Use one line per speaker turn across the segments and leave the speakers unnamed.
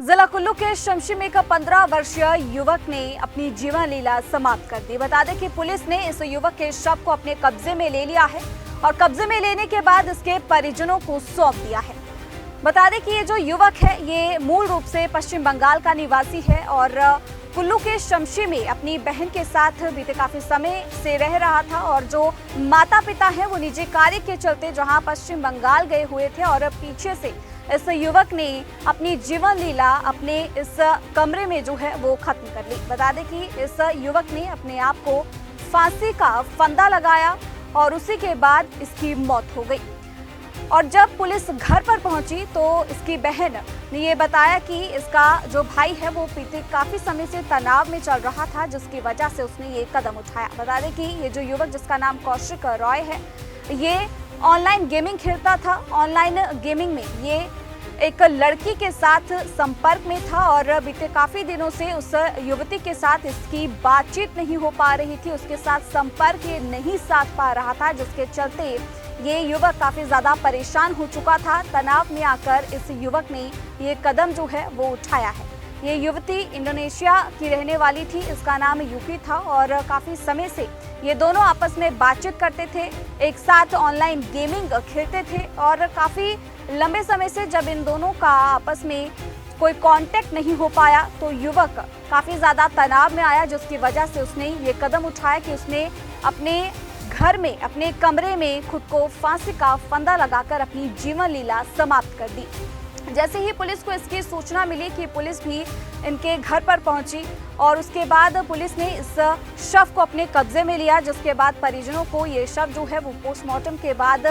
जिला कुल्लू के शमशी में एक 15 वर्षीय युवक ने अपनी जीवन लीला समाप्त कर दी। बता दें कि पुलिस ने इस युवक के शव को अपने कब्जे में ले लिया है और कब्जे में लेने के बाद इसके परिजनों को सौंप दिया है। बता दें कि ये जो युवक है ये मूल रूप से पश्चिम बंगाल का निवासी है और कुल्लू के शमशी में अपनी बहन के साथ बीते काफी समय से रह रहा था और जो माता पिता हैं वो निजी कार्य के चलते जहां पश्चिम बंगाल गए हुए थे और पीछे से इस युवक ने अपनी जीवन लीला अपने इस कमरे में जो है वो खत्म कर ली। बता दें कि इस युवक ने अपने आप को फांसी का फंदा लगाया और उसी के बाद इसकी मौत हो गई। और जब पुलिस घर पर पहुंची तो इसकी बहन ने ये बताया कि इसका जो भाई है वो बीते काफी समय से तनाव में चल रहा था, जिसकी वजह से उसने ये कदम उठाया। बता दें कि ये जो युवक जिसका नाम कौशिक रॉय है ये ऑनलाइन गेमिंग खेलता था। ऑनलाइन गेमिंग में ये एक लड़की के साथ संपर्क में था और बीते काफी दिनों से उस युवती के साथ इसकी बातचीत नहीं हो पा रही थी, उसके साथ संपर्क ये नहीं साध पा रहा था, जिसके चलते ये युवक काफी ज्यादा परेशान हो चुका था। तनाव में आकर इस युवक ने ये कदम जो है वो उठाया है। ये युवती इंडोनेशिया की रहने वाली थी, इसका नाम यूपी था और काफी समय से ये दोनों आपस में बातचीत करते थे, एक साथ ऑनलाइन गेमिंग खेलते थे और काफी लंबे समय से जब इन दोनों का आपस में कोई कांटेक्ट नहीं हो पाया तो युवक काफी ज्यादा तनाव में आया, जिसकी वजह से उसने ये कदम उठाया कि उसने अपने घर में अपने कमरे में खुद को फांसी का फंदा लगाकर अपनी जीवन लीला समाप्त कर दी। जैसे ही पुलिस को इसकी सूचना मिली कि पुलिस भी इनके घर पर पहुंची और उसके बाद पुलिस ने इस शव को अपने कब्जे में लिया, जिसके बाद परिजनों को ये शव जो है वो पोस्टमार्टम के बाद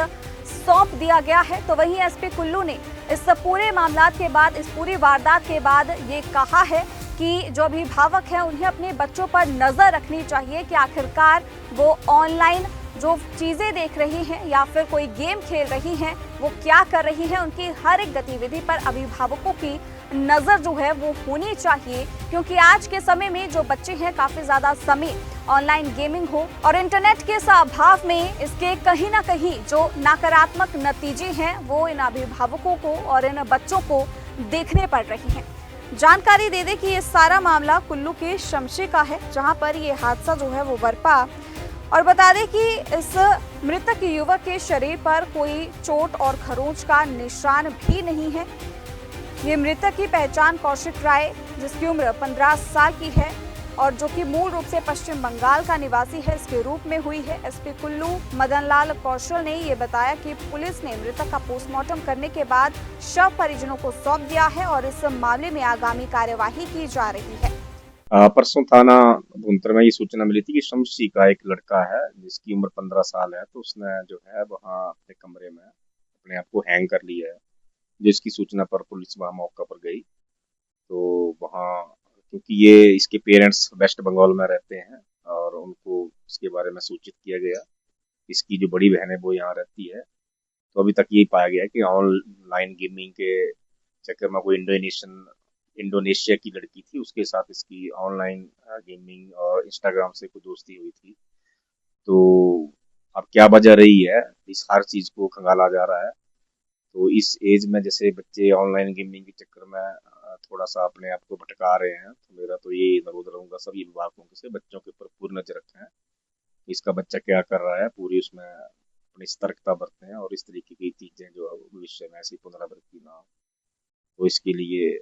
सौंप दिया गया है। तो वहीं एसपी कुल्लू ने इस पूरे मामला के बाद, इस पूरी वारदात के बाद ये कहा है कि जो अभिभावक हैं उन्हें अपने बच्चों पर नजर रखनी चाहिए कि आखिरकार वो ऑनलाइन जो चीजें देख रही हैं या फिर कोई गेम खेल रही हैं वो क्या कर रही हैं, उनकी हर एक गतिविधि पर अभिभावकों की नजर जो है वो होनी चाहिए, क्योंकि आज के समय में जो बच्चे हैं काफी ज्यादा समय ऑनलाइन गेमिंग हो और इंटरनेट के अभाव में इसके कहीं ना कहीं जो नकारात्मक नतीजे हैं वो इन अभिभावकों को और इन बच्चों को देखने पड़ रही हैं। जानकारी दे दें कि ये सारा मामला कुल्लू के शमशी का है, जहां पर ये हादसा जो है वो बरपा। और बता दें कि इस मृतक युवक के शरीर पर कोई चोट और खरोंच का निशान भी नहीं है। ये मृतक की पहचान कौशिक राय, जिसकी उम्र 15 साल की है और जो कि मूल रूप से पश्चिम बंगाल का निवासी है, इसके रूप में हुई है। एसपी कुल्लू मदन लाल कौशल ने ये बताया कि पुलिस ने मृतक का पोस्टमार्टम करने के बाद शव परिजनों को सौंप दिया है और इस मामले में आगामी कार्यवाही की जा रही है।
परसों थाना भुंतर में ये सूचना मिली थी कि शमशी का एक लड़का है जिसकी उम्र 15 साल है, तो उसने जो है वहाँ अपने कमरे में अपने आप को हैंग कर लिया है। जिसकी सूचना पर पुलिस वहाँ मौका पर गई, तो वहाँ क्योंकि ये इसके पेरेंट्स वेस्ट बंगाल में रहते हैं और उनको इसके बारे में सूचित किया गया। इसकी जो बड़ी बहन है वो यहाँ रहती है। तो अभी तक यही पाया गया है कि ऑनलाइन गेमिंग के चक्कर में कोई इंडोनेशिया की लड़की थी, उसके साथ इसकी ऑनलाइन गेमिंग और इंस्टाग्राम से कुछ दोस्ती हुई थी। तो अब क्या वजह रही है, इस हर चीज को खंगाला जा रहा है। तो इस एज में जैसे बच्चे ऑनलाइन गेमिंग के चक्कर में थोड़ा सा अपने आप को भटका रहे हैं, तो मेरा तो ये अनुरोध रहूंगा सभी विभागों से बच्चों के ऊपर पूरी नजर रखें। इसका बच्चा क्या कर रहा है पूरी उसमें अपनी सतर्कता बरतें हैं और इस तरीके की चीजें जो भविष्य में ऐसी पुनरावृत्ति ना हो। तो इसके लिए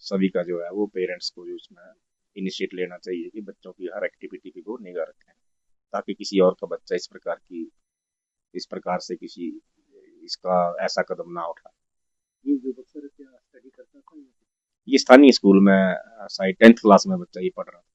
सभी का जो है वो पेरेंट्स को जो इसमें इनिशिएट लेना चाहिए कि बच्चों की हर एक्टिविटी की वो निगाह रखें, ताकि किसी और का बच्चा इस प्रकार से किसी इसका ऐसा कदम ना उठाए।
ये जो बच्चा क्या स्टडी करता था?
ये स्थानीय स्कूल में शायद 10th क्लास में बच्चा ये पढ़ रहा था।